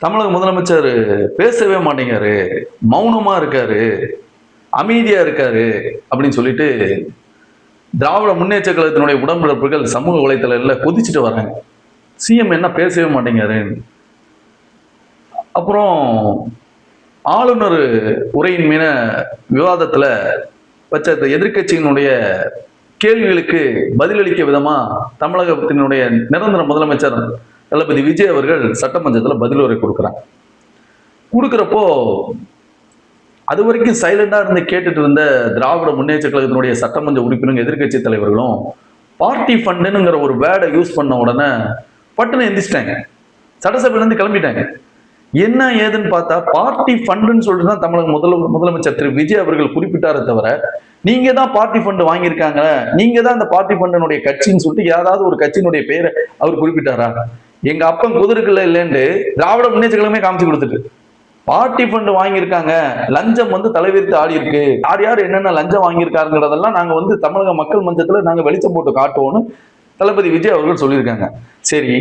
தமிழக முதலமைச்சர் பேசவே மாட்டேங்காரு, மௌனமா இருக்காரு, அமைதியா இருக்காரு அப்படின்னு சொல்லிட்டு திராவிட முன்னேற்ற கழகத்தினுடைய உடன்பிறப்புகள் சமூக வலைத்தளங்கள்ல கொதிச்சுட்டு வராங்க. சிஎம் என்ன பேசவே மாட்டேங்காரு. அப்புறம் ஆளுநர் உரையின் மீன விவாதத்துல வச்ச எதிர்கட்சியினுடைய கேள்விகளுக்கு பதிலளிக்க விதமா தமிழகத்தினுடைய நிரந்தர முதலமைச்சர் தளபதி விஜய் அவர்கள் சட்டமன்றத்தில் பதில் உரை கொடுக்குறாங்க. கொடுக்குறப்போ அது வரைக்கும் சைலண்டா இருந்து கேட்டுட்டு இருந்த திராவிட முன்னேற்ற கழகத்தினுடைய சட்டமன்ற உறுப்பினர்கள் எதிர்கட்சி தலைவர்களும் பார்ட்டி ஃபண்டுங்கிற ஒரு வேர்டை யூஸ் பண்ண உடனே பட்டுன்னு எந்திரிச்சிட்டாங்க, சட்டசபையிலேருந்து கிளம்பிட்டாங்க. என்ன ஏதுன்னு பார்த்தா பார்ட்டி ஃபண்டுன்னு சொல்லிட்டு தான் தமிழக முதலமைச்சர் திரு விஜய் அவர்கள் குறிப்பிட்டாரே தவிர, நீங்க தான் பார்ட்டி ஃபண்டு வாங்கியிருக்காங்க, நீங்க தான் அந்த பார்ட்டி ஃபண்டினுடைய கட்சின்னு சொல்லிட்டு ஏதாவது ஒரு கட்சியினுடைய பெயரை அவர் குறிப்பிட்டாரா? எங்க அப்பன் குதிரைக்குள்ள இல்லைன்னு திராவிட முன்னேற்ற கழகமே காமிச்சு கொடுத்துட்டு பார்ட்டி ஃபண்ட் வாங்கியிருக்காங்க, லஞ்சம் தலைவிரித்து ஆடி இருக்கு, யார் யார் என்னென்ன லஞ்சம் வாங்கியிருக்காருங்கிறதெல்லாம் நாங்க தமிழக மக்கள் மன்றத்துல நாங்க வெளிச்சம் போட்டு காட்டுவோம்னு தளபதி விஜய் அவர்கள் சொல்லியிருக்காங்க. சரி,